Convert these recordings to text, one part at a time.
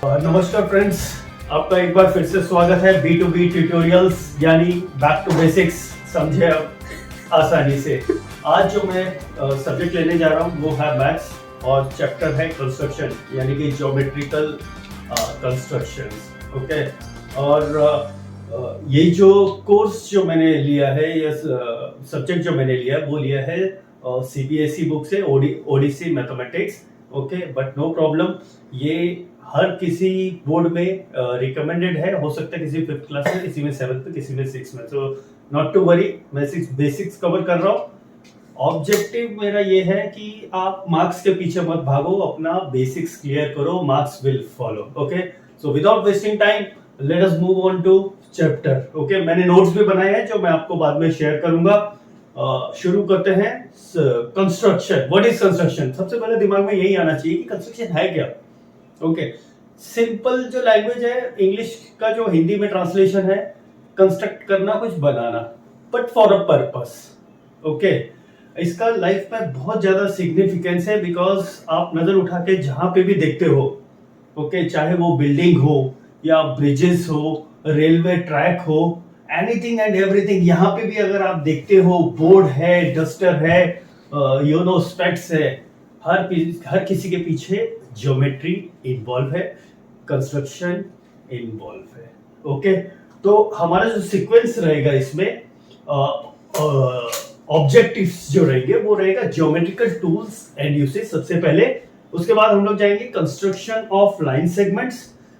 नमस्कार फ्रेंड्स, आपका एक बार फिर से स्वागत है B2B ट्यूटोरियल्स यानी बैक टू बेसिक्स समझे आप आसानी से। आज जो मैं सब्जेक्ट लेने जा रहा हूँ वो है मैथ्स और चैप्टर है कंस्ट्रक्शन यानी कि ज्योमेट्रिकल कंस्ट्रक्शंस। ओके, और ये जो कोर्स जो मैंने लिया है या सब्जेक्ट जो मैंने लिया वो लिया है CBSE बुक से ओडिसी mathematics. Okay, but no problem, ये हर किसी बोर्ड में रिकमेंडेड है। हो सकता है किसी 5th क्लास में, किसी में 7th में, किसी में 6th में। तो नॉट टू वरी, मैं 6 बेसिक्स कवर कर रहा हूँ। ऑब्जेक्टिव मेरा ये है कि आप मार्क्स के पीछे मत भागो, अपना बेसिक्स क्लियर करो, marks will follow. Okay, so without wasting time let us move on to chapter. Okay, मैंने नोट्स भी बनाए हैं जो मैं आपको बाद में शेयर करूंगा। शुरू करते हैं। Construction, what is construction? सबसे पहले दिमाग में यही आना चाहिए कि कंस्ट्रक्शन है क्या। ओके, सिंपल जो लैंग्वेज है इंग्लिश का, जो हिंदी में ट्रांसलेशन है, कंस्ट्रक्ट करना, कुछ बनाना, but for a purpose. Okay, इसका लाइफ में बहुत ज्यादा सिग्निफिकेंस है बिकॉज आप नजर उठा के जहां पे भी देखते हो, ओके, चाहे वो बिल्डिंग हो या ब्रिजेस हो, रेलवे ट्रैक हो, एनीथिंग एंड एवरीथिंग, यहाँ पे भी अगर आप देखते हो बोर्ड है, डस्टर है, स्पेक्स है, हर किसी के पीछे ज्योमेट्री इन्वॉल्व है, कंस्ट्रक्शन इन्वॉल्व है। ओके, तो हमारा जो सीक्वेंस रहेगा इसमें ऑब्जेक्टिव्स जो रहेंगे वो रहेगा ज्योमेट्रिकल टूल्स एंड यूसेज सबसे पहले। उसके बाद हम लोग जाएंगे कंस्ट्रक्शन ऑफ लाइन सेगमेंट्स,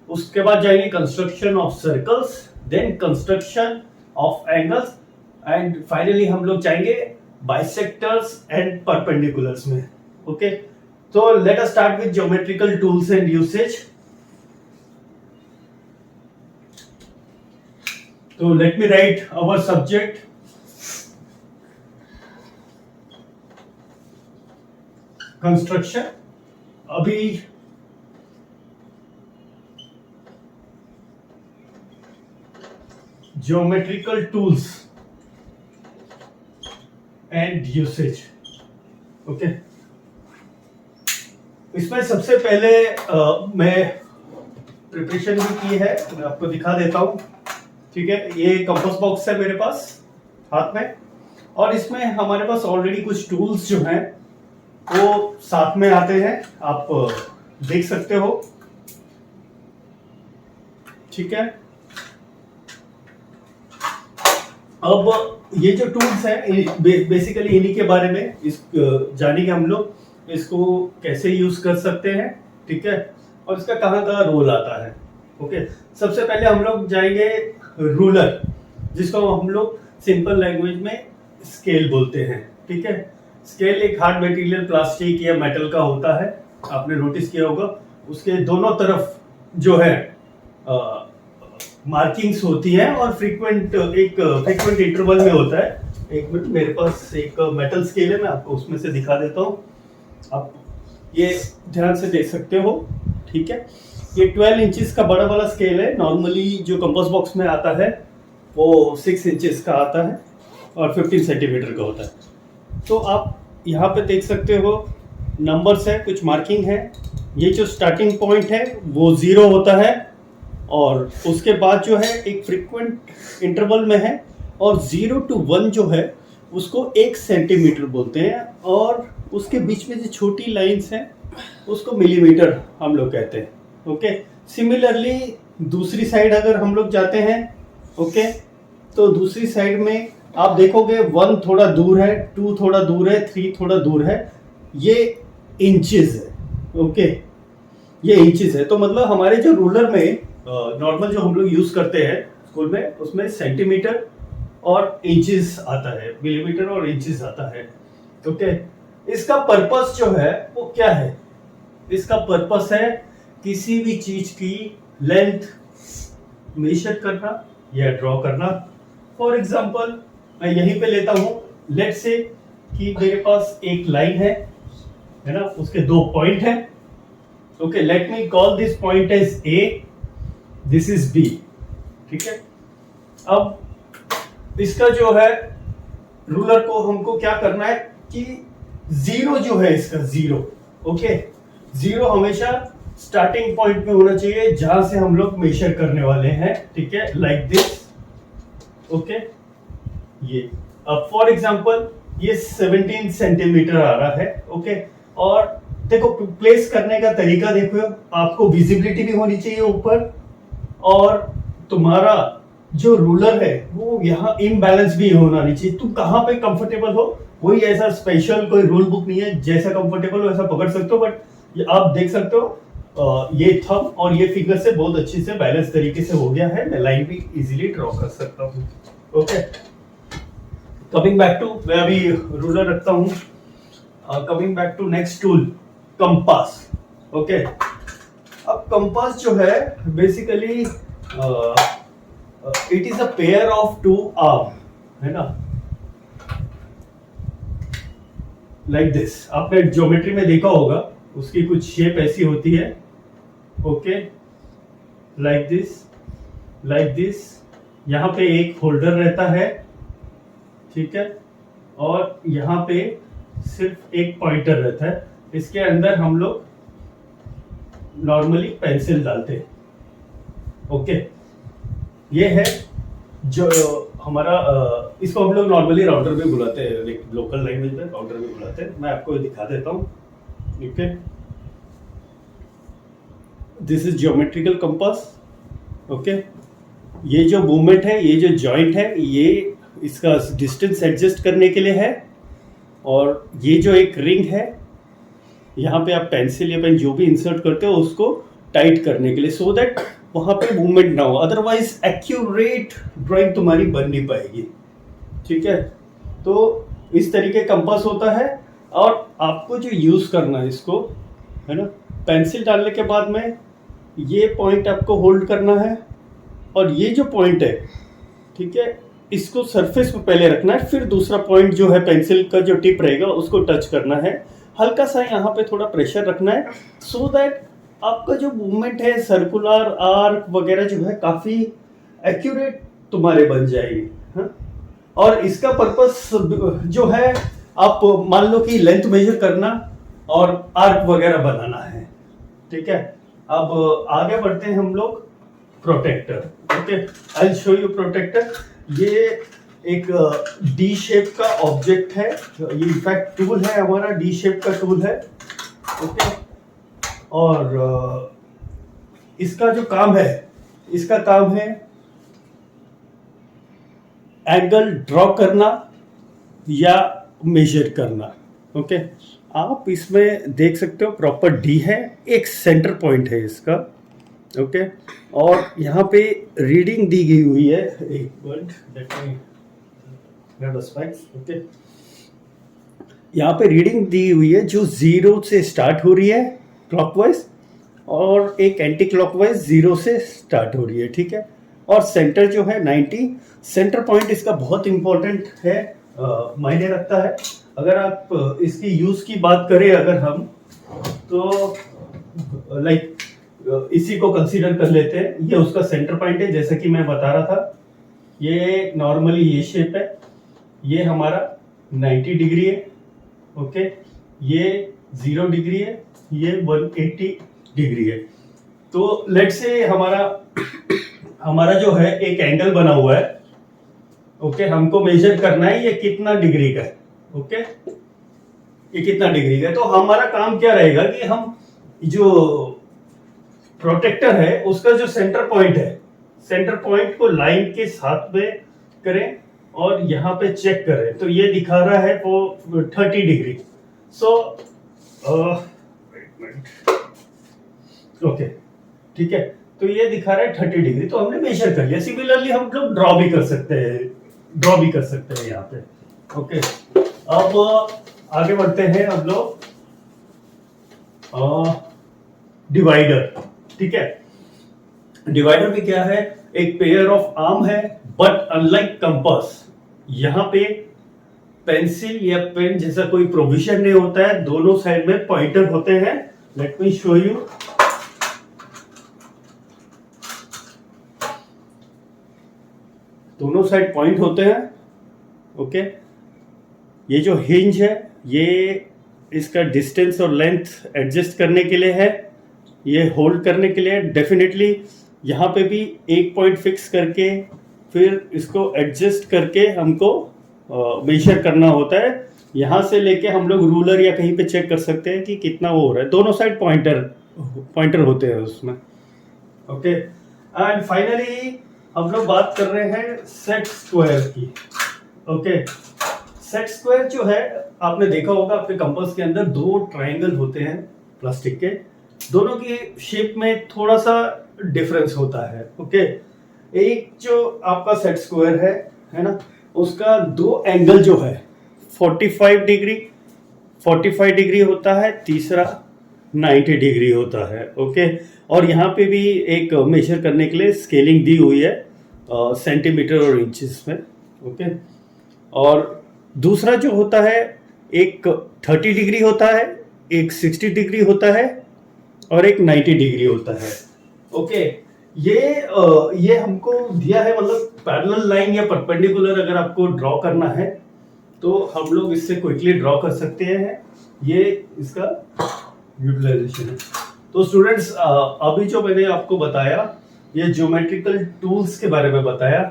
उसके बाद जाएंगे construction of circles, then construction of angles, and finally हम लोग जाएंगे बाइसेक्टर्स एंड परपेंडिकुलर्स में। Okay, so let us start with geometrical tools and usage. So let me write our subject. Construction. अभी geometrical tools and usage. Okay. इसमें सबसे पहले मैं preparation भी की है, मैं आपको दिखा देता हूँ। ठीक है, ये कंपास बॉक्स है मेरे पास हाथ में, और इसमें हमारे पास ऑलरेडी कुछ टूल्स जो हैं वो साथ में आते हैं, आप देख सकते हो। ठीक है, अब ये जो टूल्स हैं बेसिकली इन्हीं के बारे में जानेंगे हम लोग, इसको कैसे यूज कर सकते हैं। ठीक है, और इसका कहाँ रोल आता है। ओके, सबसे पहले हम लोग जाएंगे रूलर, जिसको हम लोग सिंपल लैंग्वेज में स्केल बोलते हैं। ठीक है, स्केल एक हार्ड मटेरियल प्लास्टिक या मेटल का होता है, आपने नोटिस किया होगा। उसके दोनों तरफ जो है मार्किंग्स होती है और फ्रीक्वेंट इंटरवल में होता है। एक मिनट, मेरे पास एक मेटल स्केल है, मैं आपको उसमें से दिखा देता हूँ, आप ये ध्यान से देख सकते हो। ठीक है, ये 12 इंचेस का बड़ा वाला स्केल है। नॉर्मली जो कंपास बॉक्स में आता है वो 6 इंचेस का आता है और 15 सेंटीमीटर का होता है। तो आप यहाँ पे देख सकते हो नंबर्स है, कुछ मार्किंग है। ये जो स्टार्टिंग पॉइंट है वो 0 होता है, और उसके बाद जो है एक फ्रीक्वेंट इंटरवल में है, और 0 to 1 जो है उसको 1 सेंटीमीटर बोलते हैं, और उसके बीच में जो छोटी लाइंस हैं उसको मिलीमीटर हम लोग कहते हैं। ओके, सिमिलरली दूसरी साइड अगर हम लोग जाते हैं, ओके, तो दूसरी साइड में आप देखोगे 1 थोड़ा दूर है, 2 थोड़ा दूर है, 3 थोड़ा दूर है, ये इंचेस है। ओके, ये इंचेस है। तो मतलब हमारे जो रूलर में नॉर्मल जो हम लोग यूज करते हैं स्कूल में, उसमें सेंटीमीटर और इंचेस आता है, मिलीमीटर और इंचेस आता है। ओके, इसका पर्पस जो है वो क्या है? इसका पर्पस है किसी भी चीज की लेंथ मेजर करना या ड्रॉ करना। फॉर एग्जांपल मैं यहीं पे लेता हूं, लेट्स से कि मेरे पास एक लाइन है ना, उसके 2 पॉइंट है। Okay, let me call this point as A, this is B. ठीक है, अब इसका जो है रूलर को हमको क्या करना है कि 0 जो है इसका 0, ओके, 0 हमेशा स्टार्टिंग पॉइंट पे होना चाहिए जहां से हम लोग मेजर करने वाले हैं, ठीक है, लाइक दिस। ओके, ये अब फॉर एग्जांपल ये 17 सेंटीमीटर आ रहा है। ओके, और देखो प्लेस करने का तरीका देखो, आपको विजिबिलिटी भी होनी चाहिए ऊपर, और तुम्हारा जो रूलर है वो यहाँ इनबैलेंस भी होना नहीं चाहिए। तुम कहाँ पे कंफर्टेबल हो, कोई ऐसा स्पेशल कोई रूल बुक नहीं है, जैसा कंफर्टेबल हो ऐसा पकड़ सकते हो। बट आप देख सकते हो ये थंब और ये फिंगर से बहुत अच्छे से बैलेंस तरीके से हो गया है। मैं लाइन भी इजीली ड्रॉ कर सकता हूँ। ओके, कमिंग बैक टू, मैं अभी रूलर रखता हूँ। Coming back to next tool, compass. Okay, अब कंपास जो है basically it is a pair of two arm, है ना, लाइक दिस। आपने ज्योमेट्री में देखा होगा, उसकी कुछ शेप ऐसी होती है। Okay, like this, like this. यहाँ पे एक होल्डर रहता है, ठीक है, और यहाँ पे सिर्फ एक पॉइंटर रहता है। इसके अंदर हम लोग नॉर्मली पेंसिल डालते हैं। ओके, ये है जो हमारा इसको हम लोग नॉर्मली राउंडर भी बुलाते हैं, लोकल लैंग्वेज में राउंडर भी बुलाते हैं। मैं आपको दिखा देता हूँ। Okay, this is geometrical compass. Okay, ये जो मूवमेंट है, ये जो जॉइंट है, ये इसका डिस्टेंस एडजस्ट करने के लिए है। और ये जो एक रिंग है, यहाँ पे आप पेंसिल या पेन जो भी इंसर्ट करते हो उसको टाइट करने के लिए, सो दैट वहां पे मूवमेंट ना हो, अदरवाइज एक्यूरेट ड्राइंग तुम्हारी बन नहीं पाएगी। ठीक है, तो इस तरीके कंपास होता है। और आपको जो यूज करना है इसको, है ना, पेंसिल डालने के बाद में ये पॉइंट आपको होल्ड करना है, और ये जो पॉइंट है, ठीक है, इसको सरफेस पे पहले रखना है, फिर दूसरा पॉइंट जो है पेंसिल का जो टिप रहेगा उसको टच करना है। हल्का सा यहाँ पे थोड़ा प्रेशर रखना है, सो दैट आपका जो मूवमेंट है, सर्कुलर आर्क वगैरह जो है काफी एक्यूरेट तुम्हारे बन जाएगी। हाँ? और इसका पर्पस जो है, आप मान लो कि लेंथ मेजर करना और आर्क वगैरह बनाना है। ठीक है, अब आगे बढ़ते हैं हम लोग। Protector. Okay, I will show you protector. ये एक डी शेप का ऑब्जेक्ट है, ये इनफैक्ट टूल है हमारा, डी शेप का टूल है। ओके, और इसका जो काम है, इसका काम है एंगल ड्रॉ करना या मेजर करना। ओके, आप इसमें देख सकते हो प्रॉपर डी है, एक सेंटर पॉइंट है इसका। ओके, और यहाँ पे रीडिंग दी गई हुई है, एक minute, let me grab the specs. Okay, यहाँ पे रीडिंग दी हुई है जो 0 से स्टार्ट हो रही है क्लॉकवाइज, और एक एंटी क्लॉकवाइज 0 से स्टार्ट हो रही है। ठीक है, और सेंटर जो है 90। सेंटर पॉइंट इसका बहुत इंपॉर्टेंट है, मायने रखता है। अगर आप इसकी यूज की बात करें अगर हम, तो लाइक इसी को कंसीडर कर लेते हैं। ये उसका सेंटर पॉइंट है, जैसे कि मैं बता रहा था। ये नॉर्मली ये शेप है, ये हमारा 90 डिग्री है। ओके, ये 0 डिग्री है, ये 180 डिग्री है। तो लेट से हमारा जो है एक एंगल बना हुआ है। ओके, हमको मेजर करना है ये कितना डिग्री का है। ओके, ये कितना डिग्री का है। तो हमारा काम क्या रहेगा कि हम जो प्रोटेक्टर है उसका जो सेंटर पॉइंट है, सेंटर पॉइंट को लाइन के साथ में करें और यहाँ पे चेक करें। तो ये दिखा रहा है वो 30 डिग्री। सो ओके, ठीक है, तो ये दिखा रहा है 30 डिग्री, तो हमने मेजर कर लिया। सिमिलरली हम लोग ड्रॉ भी कर सकते हैं यहाँ पे। ओके, अब आगे बढ़ते हैं हम लोग। डिवाइडर। ठीक है, डिवाइडर भी क्या है, एक पेयर ऑफ आर्म है, बट अनलाइक कंपास यहाँ पे पेंसिल या पेन जैसा कोई प्रोविजन नहीं होता है, दोनों साइड में पॉइंटर होते हैं। Let me show you. दोनों साइड पॉइंट होते हैं। ओके, ये जो हिंज है, ये इसका डिस्टेंस और लेंथ एडजस्ट करने के लिए है। ये होल्ड करने के लिए डेफिनेटली यहाँ पे भी एक पॉइंट फिक्स करके फिर इसको एडजस्ट करके हमको मेजर करना होता है। यहाँ से लेके हम लोग रूलर या कहीं पे चेक कर सकते हैं कि कितना वो हो रहा है। दोनों साइड पॉइंटर होते हैं उसमें। ओके, एंड फाइनली हम लोग बात कर रहे हैं सेट स्क्वायर की। ओके, सेट स्क्वायर जो है आपने देखा होगा आपके कंपास के अंदर दो ट्रायंगल होते हैं प्लास्टिक के, दोनों की शेप में थोड़ा सा डिफरेंस होता है। ओके, एक जो आपका सेट स्क्वायर है ना, उसका दो एंगल जो है 45 डिग्री होता है, तीसरा 90 डिग्री होता है। ओके, और यहाँ पे भी एक मेजर करने के लिए स्केलिंग दी हुई है सेंटीमीटर और इंचेस में। ओके, और दूसरा जो होता है एक 30 डिग्री होता है, एक 60 डिग्री होता है और एक 90 डिग्री होता है। ओके, ये हमको दिया है, मतलब पैरेलल लाइन या परपेंडिकुलर अगर आपको ड्रॉ करना है तो हम लोग इससे क्विकली ड्रॉ कर सकते हैं। ये इसका यूटिलाइजेशन है। तो स्टूडेंट्स, अभी जो मैंने आपको बताया ये ज्योमेट्रिकल टूल्स के बारे में बताया।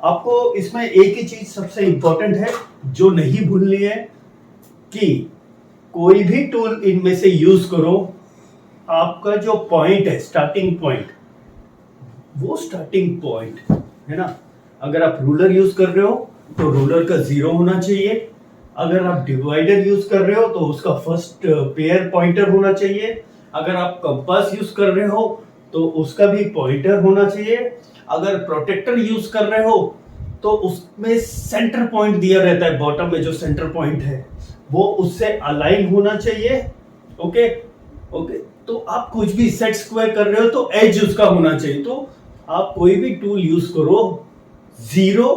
आपको इसमें एक ही चीज सबसे इंपॉर्टेंट है जो नहीं भूलनी है कि कोई भी टूल इनमें से यूज करो, आपका जो पॉइंट है स्टार्टिंग पॉइंट, वो स्टार्टिंग पॉइंट है ना, अगर आप रूलर यूज कर रहे हो तो रूलर का 0 होना चाहिए। अगर आप डिवाइडर यूज कर रहे हो तो उसका फर्स्ट पेयर पॉइंटर होना चाहिए। अगर आप कंपास यूज कर रहे हो तो उसका भी पॉइंटर होना चाहिए। अगर प्रोटेक्टर यूज कर रहे हो तो उसमें सेंटर पॉइंट दिया रहता है, बॉटम में जो सेंटर पॉइंट है वो उससे अलाइन होना चाहिए। ओके ओके, तो आप कुछ भी सेट स्क्वायर कर रहे हो तो एज उसका होना चाहिए। तो आप कोई भी टूल यूज करो, 0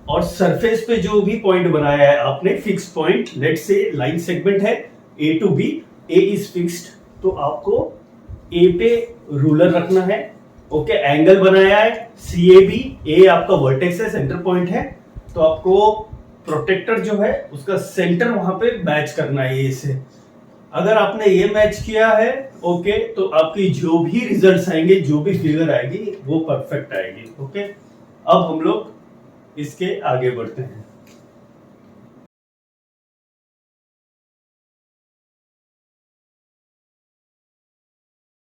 और सरफेस पे जो भी पॉइंट बनाया है आपने फिक्स पॉइंट, लेट से लाइन सेगमेंट है A to B, A is fixed, तो आपको A पे रूलर रखना है। ओके, एंगल बनाया है CAB, A आपका वर्टेक्स है, सेंटर पॉइंट है, तो आपको प्रोटेक्टर जो है उसका सेंटर वहां पे मैच करना है A से। अगर आपने ये मैच किया है ओके, तो आपकी जो भी रिजल्ट्स आएंगे, जो भी फिगर आएगी वो परफेक्ट आएगी। ओके, अब हम लोग इसके आगे बढ़ते हैं।